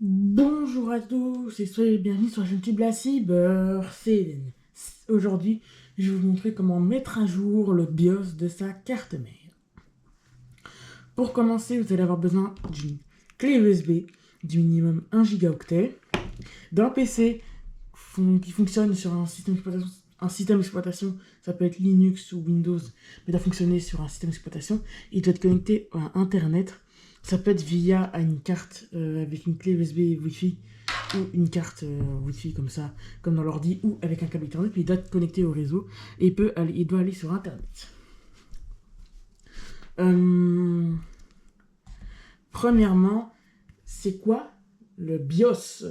Bonjour à tous et soyez bienvenus sur la chaîne YouTube La Cyber. Aujourd'hui, je vais vous montrer comment mettre à jour le BIOS de sa carte mère. Pour commencer, vous allez avoir besoin d'une clé USB du minimum 1 gigaoctet, d'un PC qui fonctionne sur un système d'exploitation, ça peut être Linux ou Windows, mais doit fonctionner sur un système d'exploitation, il doit être connecté à Internet. Ça peut être via une carte avec une clé USB Wi-Fi ou une carte Wi-Fi comme ça, comme dans l'ordi, ou avec un câble Ethernet, puis il doit être connecté au réseau et il doit aller sur Internet. Premièrement, c'est quoi le BIOS?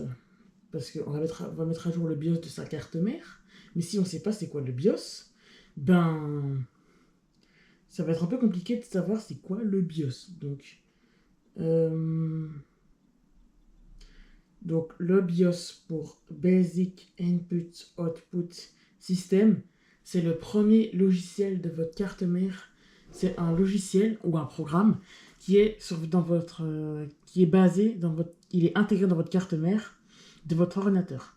Parce qu'on va mettre à jour le BIOS de sa carte mère, mais si on ne sait pas c'est quoi le BIOS, ben ça va être un peu compliqué de savoir c'est quoi le BIOS. Donc le BIOS pour Basic Input Output System, c'est le premier logiciel de votre carte mère. C'est un logiciel ou un programme qui est il est intégré dans votre carte mère de votre ordinateur.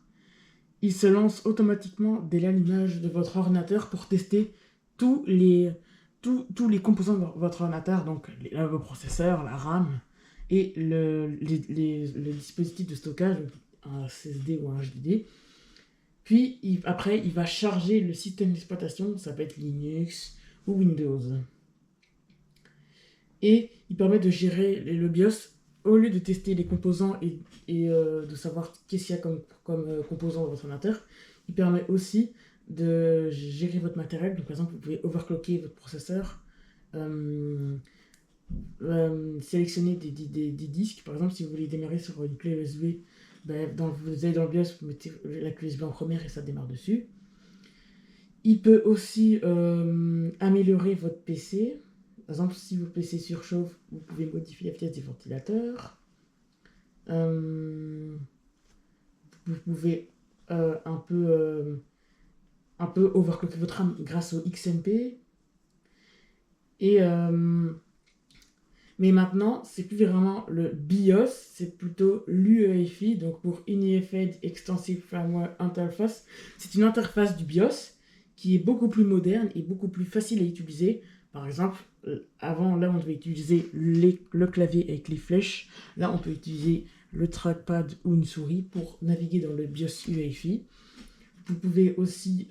Il se lance automatiquement dès l'allumage de votre ordinateur pour tester tous les composants de votre ordinateur, donc le processeur, la RAM et le dispositif de stockage, un SSD ou un HDD. Puis après, il va charger le système d'exploitation, ça peut être Linux ou Windows. Et il permet de gérer le BIOS au lieu de tester les composants et de savoir qu'est-ce qu'il y a comme composants dans votre ordinateur. Il permet aussi de gérer votre matériel. Donc, par exemple, vous pouvez overclocker votre processeur, sélectionner des disques. Par exemple, si vous voulez démarrer sur une clé USB, vous allez dans le BIOS, vous mettez la clé USB en première et ça démarre dessus. Il peut aussi améliorer votre PC. Par exemple, si votre PC surchauffe, vous pouvez modifier la vitesse des ventilateurs. Vous pouvez un peu overclocker votre RAM grâce au XMP. Mais maintenant, c'est plus vraiment le BIOS, c'est plutôt l'UEFI, donc pour Unified Extensive Firmware Interface. C'est une interface du BIOS qui est beaucoup plus moderne et beaucoup plus facile à utiliser. Par exemple, avant, là, on devait utiliser le clavier avec les flèches. Là, on peut utiliser le trackpad ou une souris pour naviguer dans le BIOS UEFI. Vous pouvez aussi...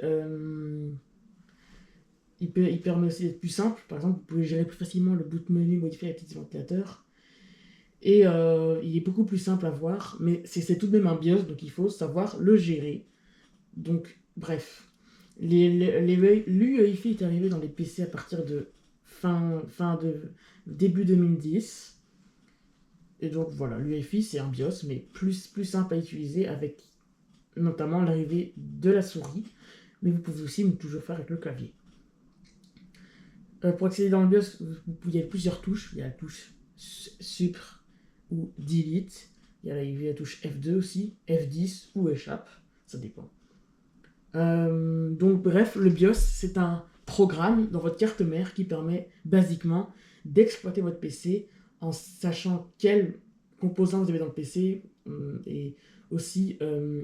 il permet aussi d'être plus simple. Par exemple, vous pouvez gérer plus facilement le boot menu, modifier les petits ventilateurs. Et il est beaucoup plus simple à voir, mais c'est tout de même un BIOS, donc il faut savoir le gérer. Donc, bref. L'UEFI est arrivé dans les PC à partir de début 2010. Et donc voilà, l'UEFI c'est un BIOS, mais plus simple à utiliser avec notamment l'arrivée de la souris. Mais vous pouvez aussi toujours faire avec le clavier. Pour accéder dans le BIOS, il y a plusieurs touches. Il y a la touche Supr ou Delete. Il y a la touche F2 aussi, F10 ou Échappe, ça dépend. Donc bref, le BIOS c'est un programme dans votre carte mère qui permet basiquement d'exploiter votre PC en sachant quels composants vous avez dans le PC et aussi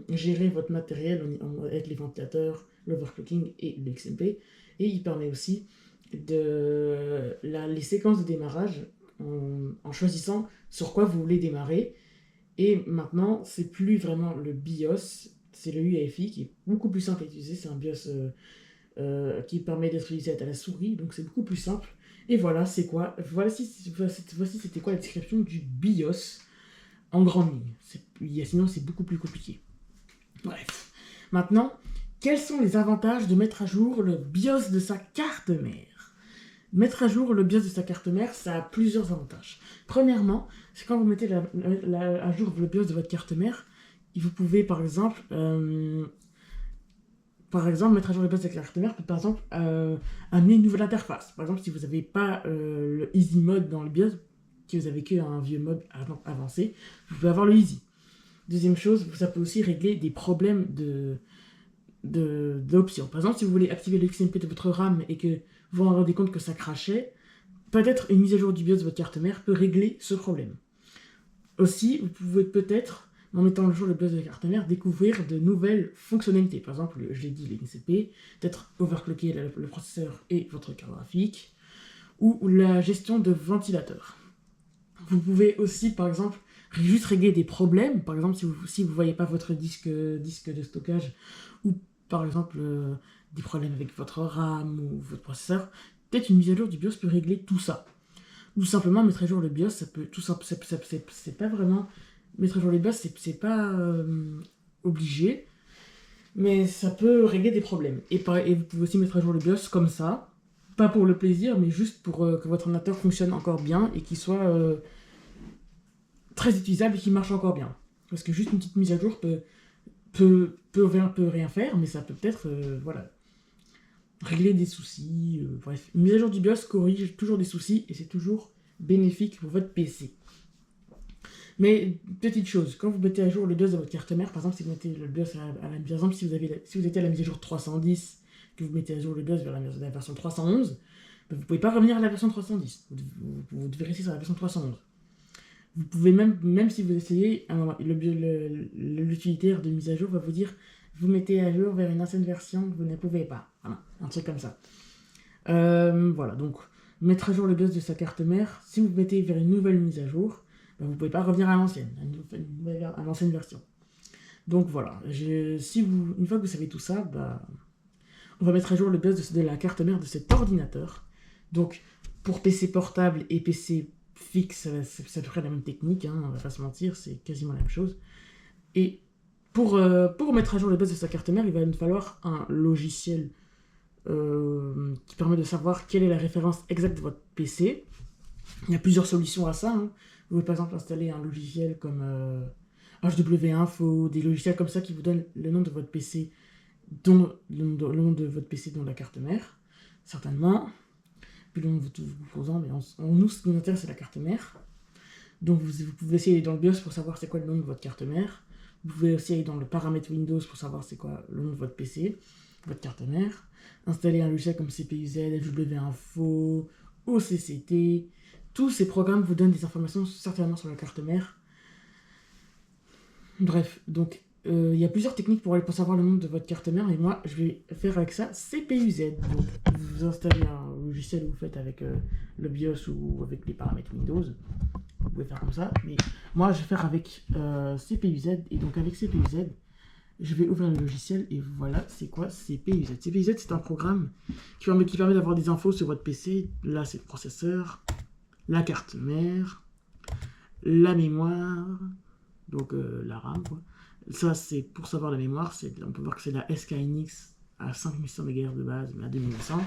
gérer votre matériel avec les ventilateurs, l'overclocking et le XMP. Et il permet aussi les séquences de démarrage en choisissant sur quoi vous voulez démarrer. Et maintenant, c'est plus vraiment le BIOS, c'est le UEFI qui est beaucoup plus simple à utiliser. C'est un BIOS qui permet d'être utilisé à la souris, donc c'est beaucoup plus simple. Et voilà, c'est quoi. Voici c'était quoi la description du BIOS en grande ligne. Sinon, c'est beaucoup plus compliqué. Bref. Maintenant, quels sont les avantages de mettre à jour le BIOS de sa carte mère? Mettre à jour le BIOS de sa carte mère, ça a plusieurs avantages. Premièrement, c'est quand vous mettez à jour le BIOS de votre carte mère, vous pouvez par exemple mettre à jour le BIOS de la carte mère, peut par exemple amener une nouvelle interface. Par exemple, si vous n'avez pas le Easy Mode dans le BIOS, que vous avez qu'un vieux mode avancé, vous pouvez avoir le Easy. Deuxième chose, ça peut aussi régler des problèmes d'options. Par exemple, si vous voulez activer le XMP de votre RAM et que vous vous rendez compte que ça crachait, peut-être une mise à jour du BIOS de votre carte mère peut régler ce problème. Aussi, vous pouvez peut-être en mettant le jour le BIOS de la carte mère, découvrir de nouvelles fonctionnalités. Par exemple, je l'ai dit, les NCP, peut-être overclocker le processeur et votre carte graphique, ou la gestion de ventilateurs. Vous pouvez aussi, par exemple, juste régler des problèmes. Par exemple, si vous voyez pas votre disque de stockage, ou par exemple des problèmes avec votre RAM ou votre processeur, peut-être une mise à jour du BIOS peut régler tout ça. Ou simplement mettre à jour le BIOS, ça peut tout simple, c'est pas vraiment mettre à jour les BIOS, c'est pas obligé, mais ça peut régler des problèmes. Et vous pouvez aussi mettre à jour le BIOS comme ça, pas pour le plaisir, mais juste pour que votre ordinateur fonctionne encore bien et qu'il soit très utilisable et qu'il marche encore bien. Parce que juste une petite mise à jour peut rien faire, mais ça peut peut-être régler des soucis. Bref, une mise à jour du BIOS corrige toujours des soucis et c'est toujours bénéfique pour votre PC. Mais petite chose, quand vous mettez à jour le BIOS de votre carte mère, par exemple si vous mettez le BIOS par exemple si vous étiez à la mise à jour 310, que vous mettez à jour le BIOS vers la version 311, vous ne pouvez pas revenir à la version 310. Vous devez rester sur la version 311. Vous pouvez même si vous essayez, l'utilitaire de mise à jour va vous dire vous mettez à jour vers une ancienne version, vous ne pouvez pas. Voilà, un truc comme ça. Voilà, donc mettre à jour le BIOS de sa carte mère, si vous mettez vers une nouvelle mise à jour, vous ne pouvez pas revenir à l'ancienne, à l'ancienne version. Donc voilà, une fois que vous savez tout ça, on va mettre à jour le BIOS de la carte mère de cet ordinateur. Donc pour PC portable et PC fixe, c'est à peu près la même technique, hein, on va pas se mentir, c'est quasiment la même chose. Et pour mettre à jour le BIOS de sa carte mère, il va nous falloir un logiciel qui permet de savoir quelle est la référence exacte de votre PC. Il y a plusieurs solutions à ça. Hein. Vous pouvez par exemple installer un logiciel comme HW Info, des logiciels comme ça qui vous donnent le nom de votre PC, dont la carte mère, certainement. Puis le nom de vos posant, mais nous, ce qui nous intéresse, c'est la carte mère. Donc vous pouvez essayer d'aller dans le BIOS pour savoir c'est quoi le nom de votre carte mère. Vous pouvez aussi aller dans le paramètre Windows pour savoir c'est quoi le nom de votre PC, votre carte mère. Installer un logiciel comme CPUZ, HW-Info, OCCT. Tous ces programmes vous donnent des informations certainement sur la carte mère. Bref, donc il y a plusieurs techniques pour savoir le nom de votre carte mère, et moi je vais faire avec ça CPUZ. Donc vous installez un logiciel que vous faites avec le BIOS ou avec les paramètres Windows. Vous pouvez faire comme ça, mais moi je vais faire avec CPUZ, et donc avec CPUZ, je vais ouvrir le logiciel et voilà c'est quoi CPUZ. CPUZ c'est un programme qui permet d'avoir des infos sur votre PC. Là c'est le processeur, la carte mère, la mémoire, donc la RAM quoi. Ça c'est pour savoir la mémoire, on peut voir que c'est la SK Hynix à 5100 MHz de base, mais à 2800.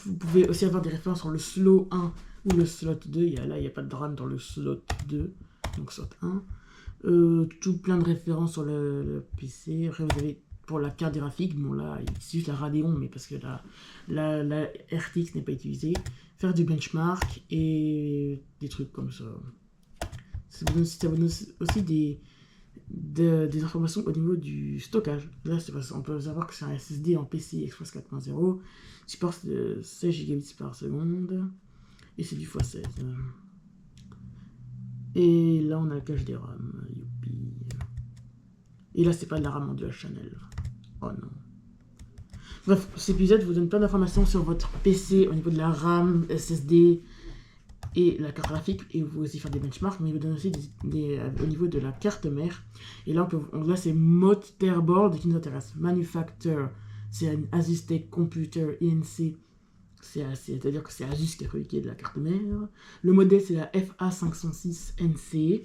Vous pouvez aussi avoir des références sur le slot 1 ou le slot 2. Il n'y a pas de RAM dans le slot 2, donc slot 1. Tout plein de références sur le PC. Après, vous avez pour la carte graphique, bon là, c'est juste la Radeon, mais parce que la RTX n'est pas utilisée. Faire du benchmark et des trucs comme ça. Ça vous donne aussi des informations au niveau du stockage. Là, on peut savoir que c'est un SSD en PCI Express 4.0, supporte 16 Go par seconde, et c'est du x16. Et là, on a le cache des RAM, youpi. Et là, c'est pas de la RAM en dual channel. Oh non. Bref, CPUZ vous donne plein d'informations sur votre PC au niveau de la RAM, SSD et la carte graphique, et vous pouvez aussi faire des benchmarks, mais il vous donne aussi au niveau de la carte mère. Et là, là c'est Motherboard qui nous intéresse. Manufacturer, c'est un Asus Tech Computer INC, c'est-à-dire que c'est Asus qui a fabriqué de la carte mère. Le modèle, c'est la FA506NC.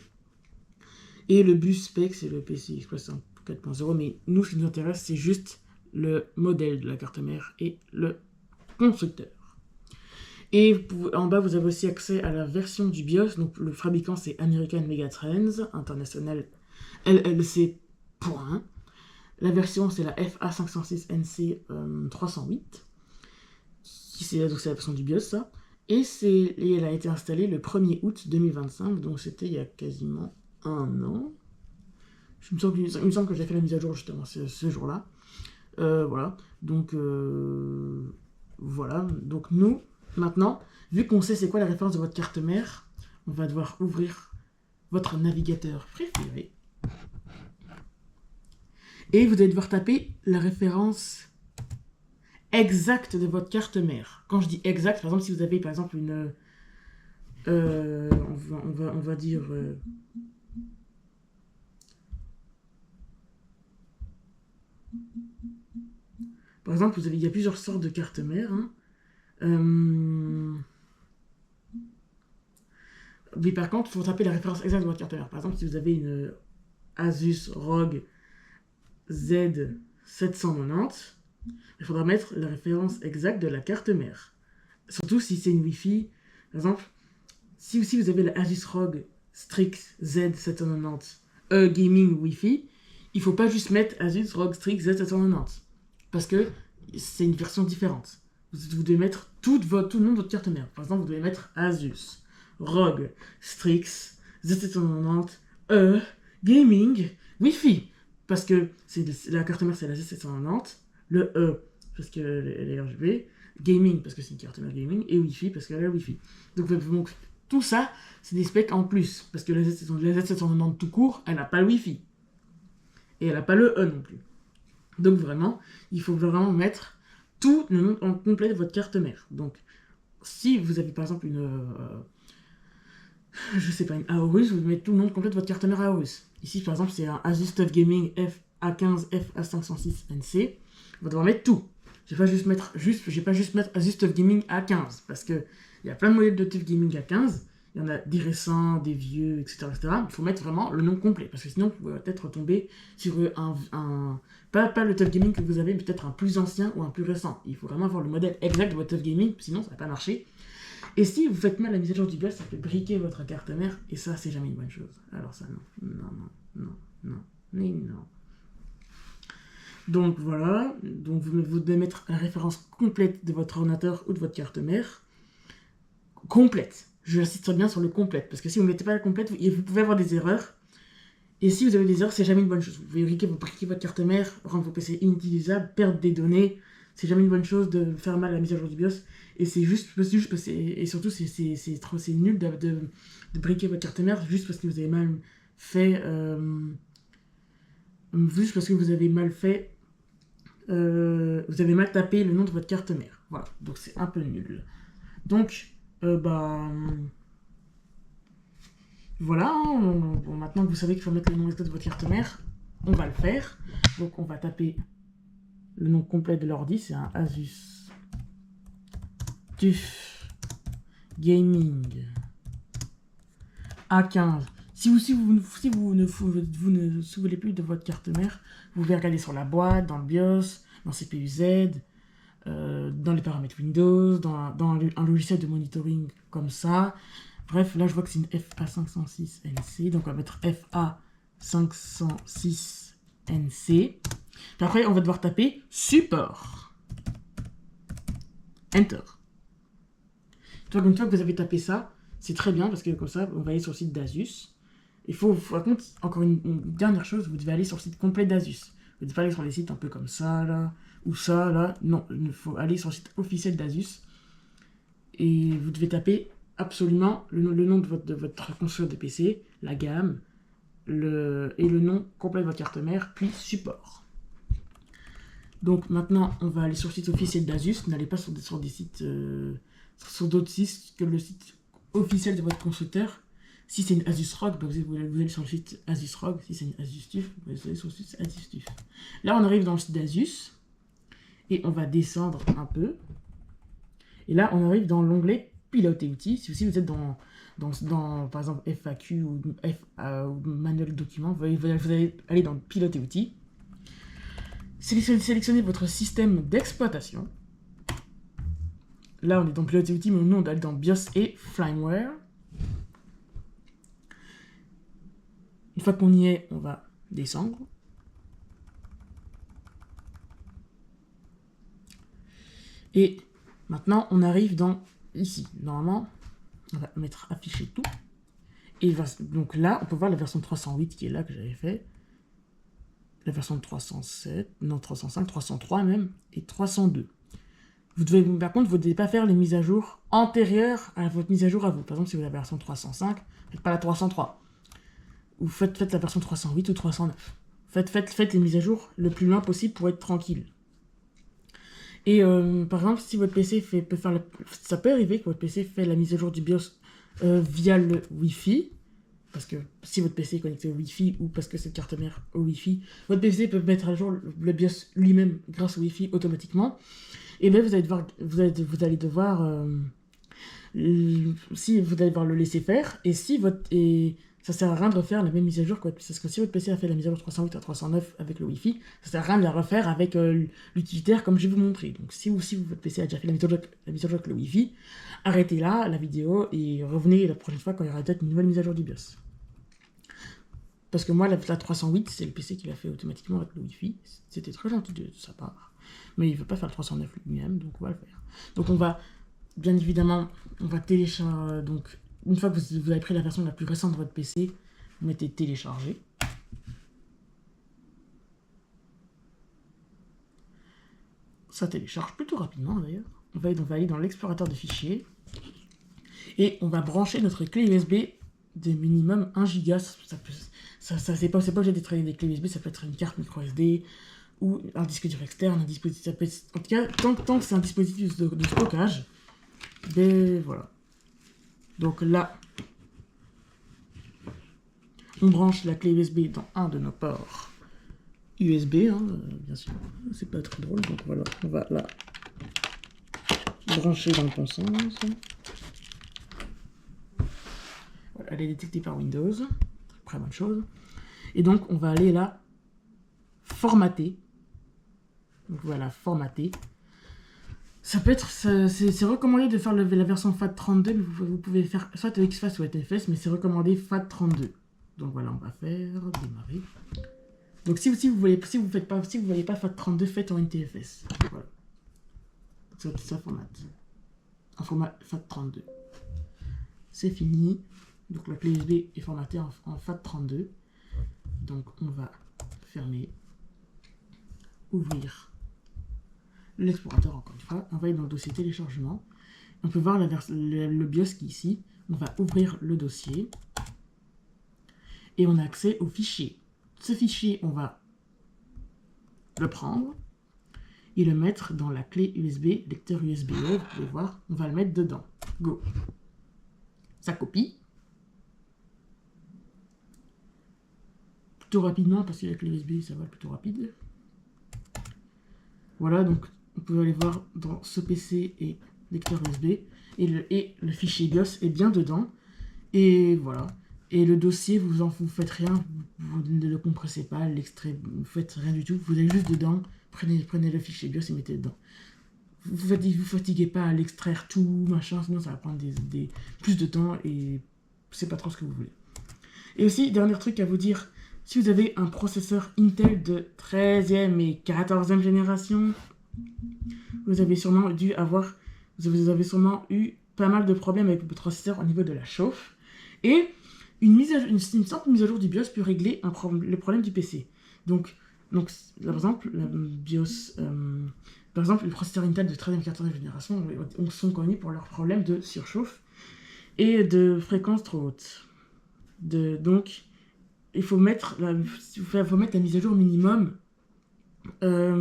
Et le bus spec, c'est le PCI Express 4.0, mais nous, ce qui nous intéresse, c'est juste le modèle de la carte mère et le constructeur. Et en bas, vous avez aussi accès à la version du BIOS. Donc, le fabricant, c'est American Megatrends International LLC. La version, c'est la FA506NC 308. C'est la version du BIOS, ça. Et elle a été installée le 1er août 2025. Donc, c'était il y a quasiment un an. Il me semble que j'ai fait la mise à jour justement ce jour-là. Voilà. Donc, voilà. Donc, nous... Maintenant, vu qu'on sait c'est quoi la référence de votre carte mère, on va devoir ouvrir votre navigateur préféré. Et vous allez devoir taper la référence exacte de votre carte mère. Quand je dis exact, par exemple, si vous avez par exemple une... on va dire... par exemple, il y a plusieurs sortes de cartes mères. Hein. Mais par contre, il faut taper la référence exacte de votre carte mère. Par exemple, si vous avez une Asus ROG Z790, il faudra mettre la référence exacte de la carte mère. Surtout si c'est une Wi-Fi. Par exemple, si vous avez la Asus ROG Strix Z790 Gaming Wi-Fi, il ne faut pas juste mettre Asus ROG Strix Z790. Parce que c'est une version différente. Vous devez mettre tout le nom de votre carte mère. Par exemple, vous devez mettre Asus ROG Strix Z790 Gaming Wi-Fi. Parce que la carte mère, c'est la Z790. Le parce qu'elle est RGB. Gaming, parce que c'est une carte mère gaming. Et Wi-Fi, parce qu'elle est Wi-Fi. Donc, tout ça, c'est des specs en plus. Parce que la Z790 tout court, elle n'a pas le Wi-Fi. Et elle n'a pas le E non plus. Donc vraiment, il faut vraiment mettre tout le nom en complet de votre carte mère. Donc, si vous avez par exemple une... je sais pas, une Aorus, vous mettez tout le nom complet de votre carte mère Aorus. Ici, par exemple, c'est un Asus TUF Gaming FA15 FA506NC. On va devoir mettre tout. Je vais pas juste mettre Asus TUF Gaming A15. Parce qu'il y a plein de modèles de TUF Gaming A15. Il y en a des récents, des vieux, etc. Il faut mettre vraiment le nom complet. Parce que sinon, vous pouvez peut-être tomber sur pas le TUF Gaming que vous avez, mais peut-être un plus ancien ou un plus récent. Il faut vraiment avoir le modèle exact de votre TUF Gaming, sinon ça ne va pas marcher. Et si vous faites mal à la mise à jour du BIOS, ça peut briquer votre carte mère, et ça, c'est jamais une bonne chose. Alors ça, non. Donc voilà, donc vous devez mettre la référence complète de votre ordinateur ou de votre carte mère. Complète. J'insiste bien sur le complète, parce que si vous ne mettez pas la complète, vous pouvez avoir des erreurs. Et si vous avez des erreurs, c'est jamais une bonne chose. Vous pouvez briquer votre carte mère, rendre vos PC inutilisables, perdre des données. C'est jamais une bonne chose de faire mal à la mise à jour du BIOS. Et c'est juste et surtout, c'est nul de briquer votre carte mère juste parce que vous avez mal fait. Juste parce que vous avez mal fait. Vous avez mal tapé le nom de votre carte mère. Voilà. Donc c'est un peu nul. Donc, voilà. Bon, maintenant que vous savez qu'il faut mettre le nom exact de votre carte mère, on va le faire. Donc on va taper le nom complet de l'ordi, c'est un Asus TUF Gaming A15. Si vous ne souvenez plus de votre carte mère, vous pouvez regarder sur la boîte, dans le BIOS, dans CPU-Z, dans les paramètres Windows, dans un logiciel de monitoring comme ça. Bref, là je vois que c'est une FA506NC, donc on va mettre FA506NC. Puis après, on va devoir taper support. Enter. Une fois que vous avez tapé ça, c'est très bien parce que comme ça, on va aller sur le site d'Asus. Il faut, par contre, encore une dernière chose, vous devez aller sur le site complet d'Asus. Vous ne devez pas aller sur les sites un peu comme ça, là, ou ça, là. Non, il faut aller sur le site officiel d'Asus. Et vous devez taper absolument le nom de votre console de PC, la gamme, et le nom complet de votre carte mère, puis support. Donc maintenant, on va aller sur le site officiel d'Asus. N'allez pas sur des sites, sur d'autres sites que le site officiel de votre constructeur. Si c'est une Asus ROG, vous allez sur le site Asus ROG. Si c'est une Asus TUF, vous allez sur le site Asus TUF. Là, on arrive dans le site d'Asus. Et on va descendre un peu. Et là, on arrive dans l'onglet Pilote et outils. Si vous êtes dans par exemple, FAQ ou manuel de documents, vous allez aller dans Pilote et outils. Sélectionnez votre système d'exploitation. Là, on est dans Pilote et outils, mais nous, on doit aller dans BIOS et firmware. Une fois qu'on y est, on va descendre. Et maintenant, on arrive dans ici. Normalement, on va mettre afficher tout. Et donc là, on peut voir la version 308 qui est là, que j'avais fait. La version 307, non 305, 303 même, et 302. Par contre, vous ne devez pas faire les mises à jour antérieures à votre mise à jour à vous. Par exemple, si vous avez la version 305, faites pas la 303. Ou faites la version 308 ou 309. Faites les mises à jour le plus loin possible pour être tranquille. Et par exemple, si votre PC ça peut arriver que votre PC fait la mise à jour du BIOS via le Wi-Fi, parce que si votre PC est connecté au Wi-Fi ou parce que cette carte mère au Wi-Fi, votre PC peut mettre à jour le BIOS lui-même grâce au Wi-Fi automatiquement. Et bien vous allez devoir si vous allez devoir le laisser faire, et ça sert à rien de refaire la même mise à jour, parce que si votre PC a fait la mise à jour 308 à 309 avec le Wi-Fi, ça sert à rien de la refaire avec l'utilitaire comme je vais vous montrer. Donc si votre PC a déjà fait la mise à jour avec le Wi-Fi, arrêtez là la vidéo et revenez la prochaine fois quand il y aura peut-être une nouvelle mise à jour du BIOS. Parce que moi, la 308, c'est le PC qui l'a fait automatiquement avec le Wi-Fi. C'était très gentil de sa part. Mais il ne veut pas faire le 309 lui-même, donc on va le faire. Donc on va, bien évidemment, on va télécharger. Donc une fois que vous avez pris la version la plus récente de votre PC, vous mettez télécharger. Ça télécharge plutôt rapidement d'ailleurs. On va aller dans l'explorateur de fichiers. Et on va brancher notre clé USB de minimum 1 Go. C'est pas obligé d'être des clés USB, ça peut être une carte micro SD ou un disque dur externe, un dispositif. En tout cas, tant que c'est un dispositif de stockage, ben voilà. Donc là, on branche la clé USB dans un de nos ports USB, bien sûr. C'est pas très drôle, donc voilà, on va là brancher dans le bon sens. Voilà, elle est détectée par Windows, très bonne chose. Et donc, on va aller là, formater. Donc voilà, formater. Ça peut être, c'est recommandé de faire la version FAT32, mais vous pouvez faire soit XFAT ou NTFS, mais c'est recommandé FAT32. Donc voilà, on va faire démarrer. Donc si vous voyez pas FAT32, faites en NTFS. Voilà. Ça formate. En format FAT32. C'est fini. Donc la clé USB est formatée en FAT32. Donc on va fermer, ouvrir l'explorateur encore une fois. On va aller dans le dossier téléchargement. On peut voir le BIOS qui est ici. On va ouvrir le dossier. Et on a accès au fichier. Ce fichier, on va le prendre et le mettre dans la clé USB, lecteur USB-E. Vous pouvez voir, on va le mettre dedans. Go. Ça copie. Plutôt rapidement, parce que la clé USB, ça va plutôt rapide. Voilà, donc on peut aller voir dans ce PC et lecteur USB. Et le fichier BIOS est bien dedans. Et voilà. Et le dossier, vous faites rien, vous ne le compressez pas, l'extrait, vous faites rien du tout, vous allez juste dedans, prenez le fichier BIOS et mettez dedans. Vous fatiguez pas à l'extraire tout, machin, sinon ça va prendre plus de temps et c'est pas trop ce que vous voulez. Et aussi, dernier truc à vous dire, si vous avez un processeur Intel de 13e et 14e génération, vous avez sûrement eu pas mal de problèmes avec votre processeur au niveau de la chauffe. Et une simple mise à jour du BIOS peut régler le problème du PC. Donc par exemple, les processeurs Intel de 13e et 14e génération sont connus pour leurs problèmes de surchauffe et de fréquence trop haute. Donc, il faut mettre la mise à jour minimum la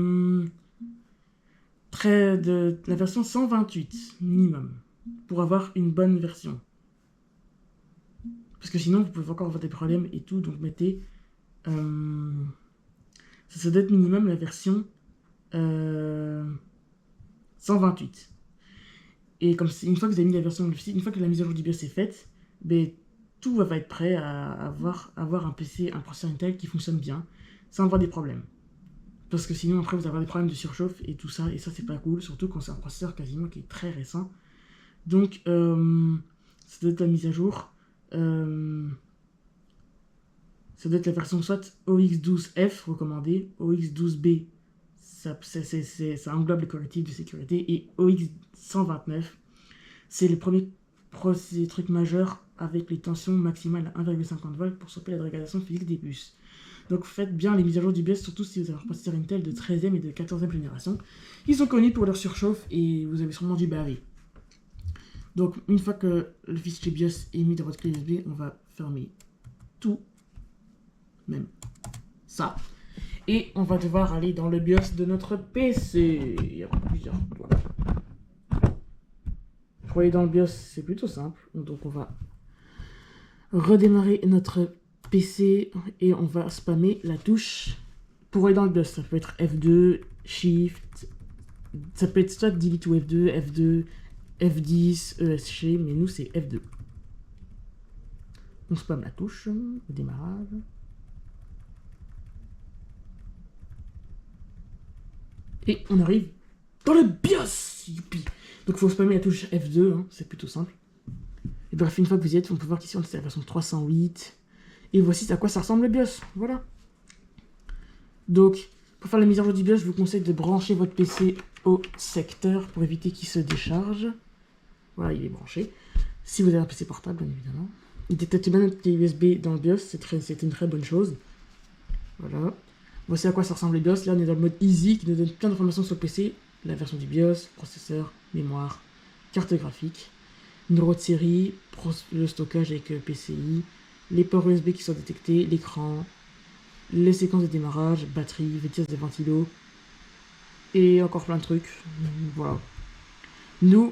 version 128 minimum pour avoir une bonne version. Parce que sinon, vous pouvez encore avoir des problèmes et tout. Donc, mettez... ça doit être minimum la version 128. Et comme une fois que vous avez mis la version... Une fois que la mise à jour du BIOS est faite, tout va être prêt à avoir un processeur Intel qui fonctionne bien, sans avoir des problèmes. Parce que sinon, après, vous allez avoir des problèmes de surchauffe et tout ça. Et ça, c'est pas cool. Surtout quand c'est un processeur quasiment qui est très récent. Donc, ça doit être la mise à jour... ça doit être la version soit OX12F recommandée, OX12B, ça englobe les correctifs de sécurité, et OX129, c'est le premier truc majeur avec les tensions maximales à 1,50 volts pour stopper la dégradation physique des puces. Donc faites bien les mises à jour du BIOS, surtout si vous avez un processeur Intel de 13e et de 14e génération. Ils sont connus pour leur surchauffe et vous avez sûrement dû baver. Donc, une fois que le fichier BIOS est mis dans votre clé USB, on va fermer tout, même ça. Et on va devoir aller dans le BIOS de notre PC. Il y a plusieurs. Voilà. Pour aller dans le BIOS, c'est plutôt simple. Donc on va redémarrer notre PC et on va spammer la touche pour aller dans le BIOS. Ça peut être F2, Shift, ça peut être soit Delete ou F2, F2, F10, ESC, mais nous c'est F2. On spamme la touche au démarrage. Et on arrive dans le BIOS. Youpi. Donc il faut spammer la touche F2, hein, c'est plutôt simple. Et bref, une fois que vous y êtes, on peut voir qu'ici on est à la version 308. Et voici à quoi ça ressemble le BIOS. Voilà. Donc, pour faire la mise à jour du BIOS, je vous conseille de brancher votre PC au secteur pour éviter qu'il se décharge. Voilà, il est branché. Si vous avez un PC portable, bien évidemment. Il détecte bien notre clé USB dans le BIOS, c'est une très bonne chose. Voilà. Voici à quoi ça ressemble le BIOS. Là, on est dans le mode Easy qui nous donne plein d'informations sur le PC. La version du BIOS, processeur, mémoire, carte graphique, numéro de série, le stockage avec PCI, les ports USB qui sont détectés, l'écran, les séquences de démarrage, batterie, vitesse de ventilo, et encore plein de trucs. Voilà. Nous,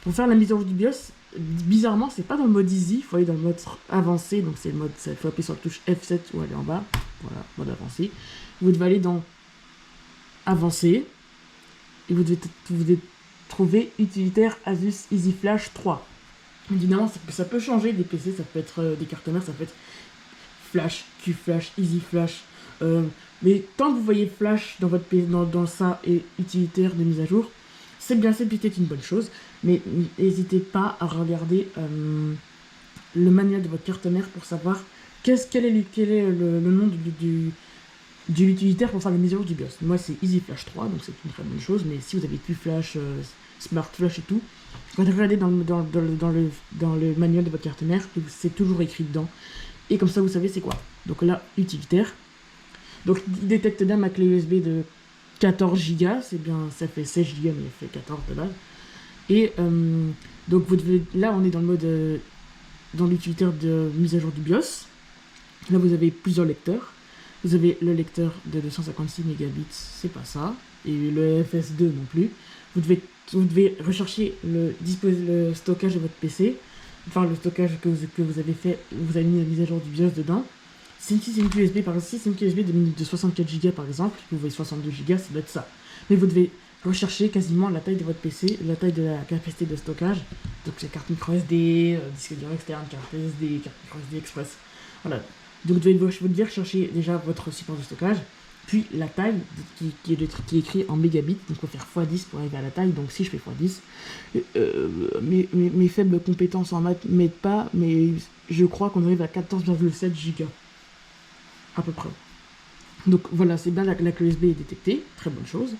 pour faire la mise à jour du BIOS, bizarrement, c'est pas dans le mode Easy, il faut aller dans le mode avancé, donc c'est le mode, il faut appuyer sur la touche F7 ou aller en bas. Voilà, mode avancé. Vous devez aller dans Avancé et vous devez trouver utilitaire Asus EasyFlash 3. Évidemment, ça peut changer des PC, ça peut être des cartes mères, ça peut être Flash, QFlash, EasyFlash. Mais tant que vous voyez Flash dans votre PC, dans ça et utilitaire de mise à jour, c'est peut-être une bonne chose, mais n'hésitez pas à regarder le manuel de votre carte mère pour savoir quel est le nom de l'utilitaire pour faire la mise à jour du BIOS. Moi, c'est EasyFlash 3, donc c'est une très bonne chose, mais si vous avez QFlash, Smart Flash et tout, quand vous regardez dans le manuel de votre carte mère, c'est toujours écrit dedans. Et comme ça, vous savez c'est quoi. Donc là, utilitaire. Donc, il détecte bien ma clé USB de 14 Go, c'est bien, ça fait 16 Go, mais il fait 14 de base. Et donc, là, on est dans le mode, dans l'utilitaire de mise à jour du BIOS. Là, vous avez plusieurs lecteurs. Vous avez le lecteur de 256 mégabits, c'est pas ça. Et le FS2 non plus. Vous devez rechercher le stockage de votre PC. Enfin, le stockage que vous avez fait, vous avez mis la mise à jour du BIOS dedans. Si c'est une clé USB, par exemple, si c'est une clé USB de 64 Go par exemple, vous voyez 62 Go, ça doit être ça. Mais vous devez rechercher quasiment la taille de votre PC, la taille de la capacité de stockage. Donc la carte micro SD, disque dur externe, carte SD, carte micro SD express. Voilà. Donc vous devez rechercher déjà votre support de stockage, puis la taille qui est écrit en mégabits, donc il faut faire x10 pour arriver à la taille. Donc si je fais x10, mes faibles compétences en maths m'aident pas, mais je crois qu'on arrive à 14,7 Go. À peu près. Donc voilà, c'est bien la clé USB est détectée, très bonne chose.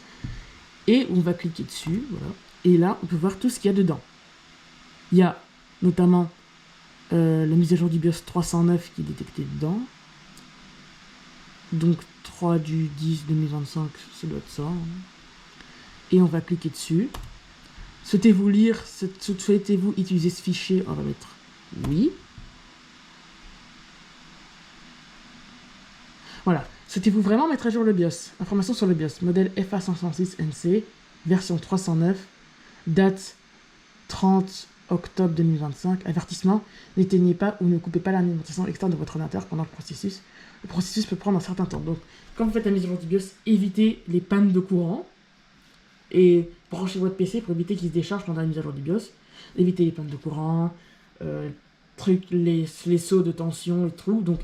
Et on va cliquer dessus, voilà. Et là, on peut voir tout ce qu'il y a dedans. Il y a notamment la mise à jour du BIOS 309 qui est détectée dedans. Donc 3 du 10 2025, ça doit être ça. Hein. Et on va cliquer dessus. Souhaitez-vous utiliser ce fichier? On va mettre oui. Voilà. Souhaitez-vous vraiment mettre à jour le BIOS? Information sur le BIOS. Modèle FA506NC, version 309, date 30 octobre 2025. Avertissement, n'éteignez pas ou ne coupez pas l'alimentation externe de votre ordinateur pendant le processus. Le processus peut prendre un certain temps. Donc, quand vous faites la mise à jour du BIOS, évitez les pannes de courant et branchez votre PC pour éviter qu'il se décharge pendant la mise à jour du BIOS. Évitez les pannes de courant, les sauts de tension et tout. Donc,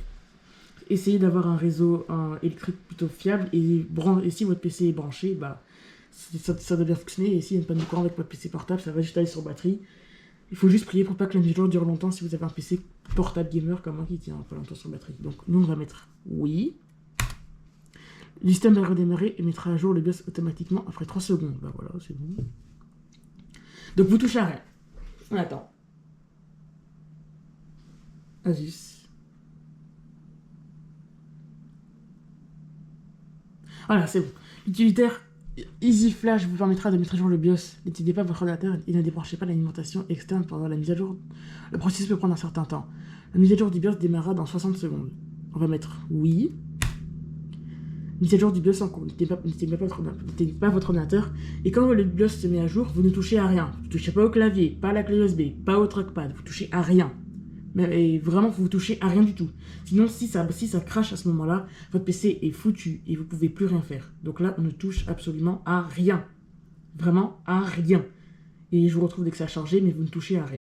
essayez d'avoir un réseau électrique plutôt fiable et si votre PC est branché, bah, ça doit bien fonctionner. Et s'il y a une panne de courant avec votre PC portable, ça va juste aller sur batterie. Il faut juste prier pour pas que la mise à jour dure longtemps si vous avez un PC portable gamer comme moi qui tient pas longtemps sur batterie. Donc nous on va mettre oui. Le système va redémarrer et mettra à jour le BIOS automatiquement après 3 secondes. Bah voilà, c'est bon. Donc vous touchez à rien. On attend. Asus. Voilà, c'est bon. Utilitaire EasyFlash vous permettra de mettre à jour le BIOS. N'éteignez pas votre ordinateur et ne débranchez pas l'alimentation externe pendant la mise à jour. Le processus peut prendre un certain temps. La mise à jour du BIOS démarrera dans 60 secondes. On va mettre oui. mise à jour du BIOS en cours. N'éteignez pas votre ordinateur. Et quand le BIOS se met à jour, vous ne touchez à rien. Vous ne touchez pas au clavier, pas à la clé USB, pas au trackpad. Vous touchez à rien. Mais vraiment, vous touchez à rien du tout. Sinon, si ça crache à ce moment-là, votre PC est foutu et vous ne pouvez plus rien faire. Donc là, on ne touche absolument à rien. Vraiment à rien. Et je vous retrouve dès que ça a chargé, mais vous ne touchez à rien.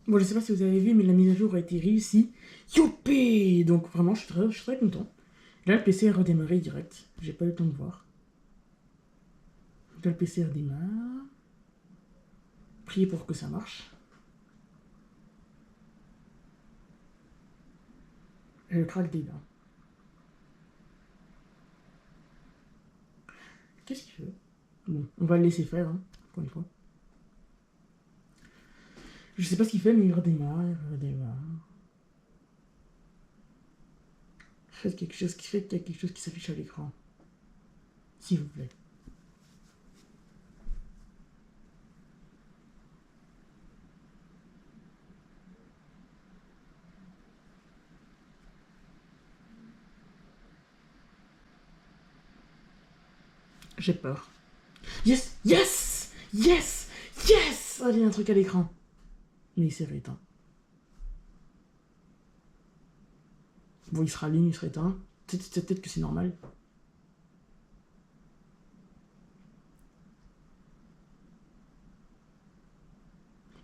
Bon, je sais pas si vous avez vu, mais la mise à jour a été réussie. Youpi! Donc vraiment, je suis très content. Là, le PC a redémarré direct. J'ai pas eu le temps de voir. Là, le PC redémarre. Priez pour que ça marche. Je craque des dents. Qu'est-ce qu'il fait? Bon, on va le laisser faire, hein, encore une fois. Je sais pas ce qu'il fait, mais il redémarre. Faites quelque chose qui fait qu'il y a quelque chose qui s'affiche à l'écran. S'il vous plaît. J'ai peur. Yes! Yes! Yes! Yes! Oh, il y a un truc à l'écran. Mais il s'est rééteint. Bon, il se rallume, il se rééteint. Peut-être que c'est normal.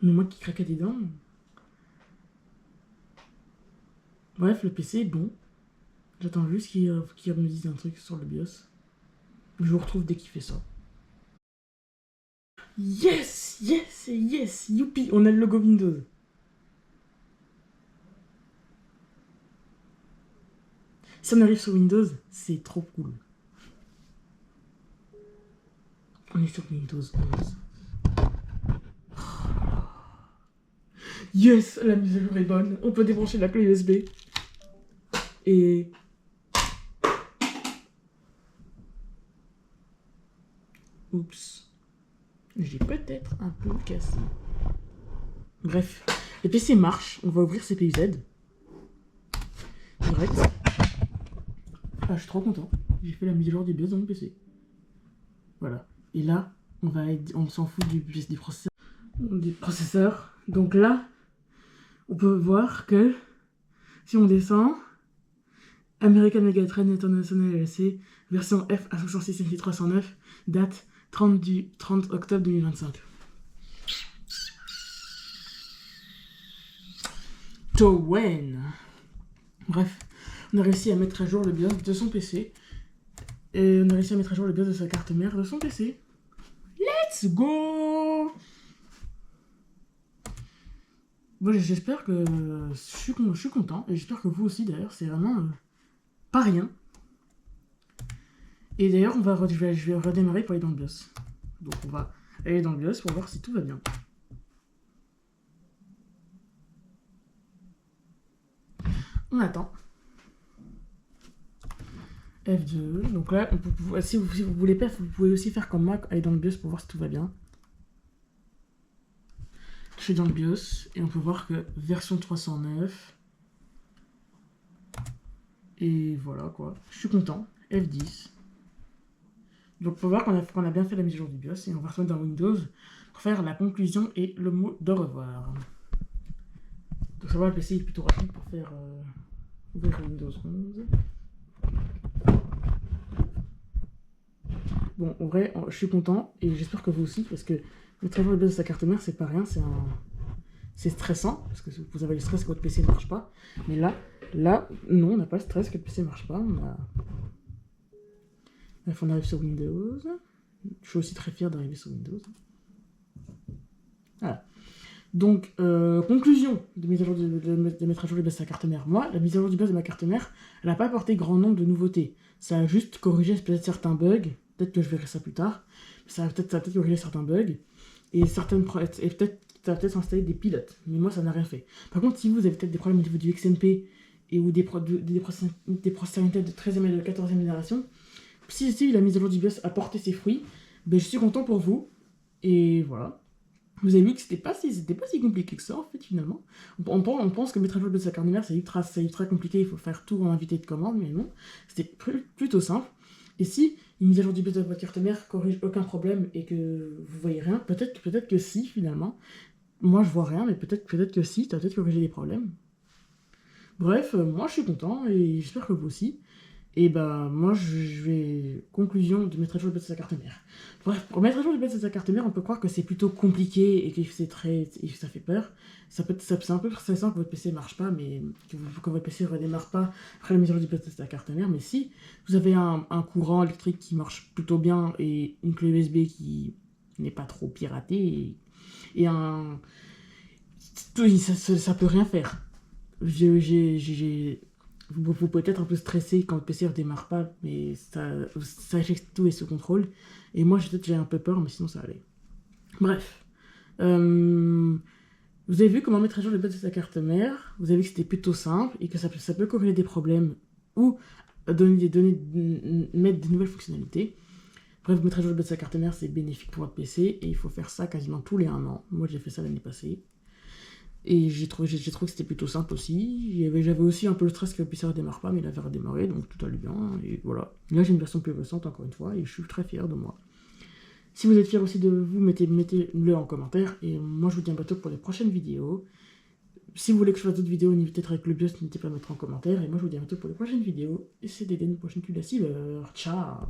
Mais moi qui craquais des dents. Bref, le PC est bon. J'attends juste qu'il me dise un truc sur le BIOS. Je vous retrouve dès qu'il fait ça. Yes! Yes! Yes! Youpi! On a le logo Windows. Si on arrive sur Windows, c'est trop cool. On est sur Windows 11. Yes! La mise à jour est bonne. On peut débrancher la clé USB. Et... Oups. J'ai peut-être un peu cassé. Bref. Le PC marche. On va ouvrir CPUZ. Direct. Ah, je suis trop content. J'ai fait la mise à jour du BIOS dans mon PC. Voilà. Et là, on s'en fout du processeur. Donc là, on peut voir que si on descend, American Megatrain International LLC, version F à 506 309, date 30 octobre 2025. Toen. Bref, on a réussi à mettre à jour le BIOS de son PC. Et on a réussi à mettre à jour le BIOS de sa carte mère de son PC. Let's go! Bon, j'espère que je suis content. Et j'espère que vous aussi, d'ailleurs. C'est vraiment pas rien. Et d'ailleurs, je vais redémarrer pour aller dans le BIOS. Donc on va aller dans le BIOS pour voir si tout va bien. On attend. F2. Donc là, si vous voulez pas, vous pouvez aussi faire comme moi, aller dans le BIOS pour voir si tout va bien. Je suis dans le BIOS et on peut voir que version 309. Et voilà quoi. Je suis content. F10. Donc, on peut voir qu'on a bien fait la mise à jour du BIOS et on va retourner dans Windows pour faire la conclusion et le mot de revoir. Donc, ça va, le PC est plutôt rapide pour faire ouvrir Windows 11. Bon, en vrai, je suis content et j'espère que vous aussi parce que mettre à jour le BIOS de sa carte mère, c'est pas rien, c'est stressant parce que vous avez le stress que votre PC ne marche pas. Mais là, non, on n'a pas le stress que le PC ne marche pas. Bref, on arrive sur Windows. Je suis aussi très fier d'arriver sur Windows. Voilà. Donc, conclusion de mise à jour de mettre à jour le BIOS de sa carte mère. Moi, la mise à jour du BIOS de ma carte mère, elle n'a pas apporté grand nombre de nouveautés. Ça a juste corrigé peut-être certains bugs. Peut-être que je verrai ça plus tard. Ça a peut-être corrigé certains bugs. Et peut-être ça va peut-être s'installer des pilotes. Mais moi, ça n'a rien fait. Par contre, si vous avez peut-être des problèmes au niveau du XMP et ou des processeurs Intel de 13e et de 14e génération, si la mise à jour du BIOS a porté ses fruits, ben, je suis content pour vous. Et voilà. Vous avez vu que c'était pas si compliqué que ça, en fait, finalement. On pense que mettre à jour de sa carte mère, c'est ultra compliqué, il faut faire tout en invité de commande, mais non. C'était plutôt simple. Et si une mise à jour du BIOS de votre carte mère corrige aucun problème et que vous voyez rien, peut-être que si, finalement. Moi, je vois rien, mais peut-être que si, t'as peut-être corrigé des problèmes. Bref, moi, je suis content, et j'espère que vous aussi. Et bah, moi, je vais. Conclusion de mettre à jour le BIOS de sa carte mère. Bref, pour mettre à jour le BIOS de sa carte mère, on peut croire que c'est plutôt compliqué et que ça fait peur. C'est un peu stressant que votre PC marche pas, mais que votre PC redémarre pas après la mise à jour du BIOS de sa carte mère. Mais si vous avez un courant électrique qui marche plutôt bien et une clé USB qui n'est pas trop piratée et un. Ça peut rien faire. Vous pouvez être un peu stressé quand le PC ne redémarre pas, mais ça éjecte tout et se contrôle. Et moi, j'ai un peu peur, mais sinon, ça allait. Bref. Vous avez vu comment mettre à jour le BIOS de sa carte mère. Vous avez vu que c'était plutôt simple et que ça peut corriger des problèmes ou mettre de nouvelles fonctionnalités. Bref, mettre à jour le BIOS de sa carte mère, c'est bénéfique pour votre PC et il faut faire ça quasiment tous les 1 an. Moi, j'ai fait ça l'année passée. Et j'ai trouvé que c'était plutôt simple aussi. J'avais aussi un peu le stress que le PC ne redémarre pas, mais il avait redémarré, donc tout allait bien. Et voilà. Là, j'ai une version plus récente, encore une fois, et je suis très fier de moi. Si vous êtes fier aussi de vous, mettez-le en commentaire. Et moi, je vous dis à bientôt pour les prochaines vidéos. Si vous voulez que je fasse d'autres vidéos, peut-être avec le BIOS, n'hésitez pas à mettre en commentaire. Et moi, je vous dis à bientôt pour les prochaines vidéos. Et c'est Dédé, une prochaine cube de la cyber. Ciao!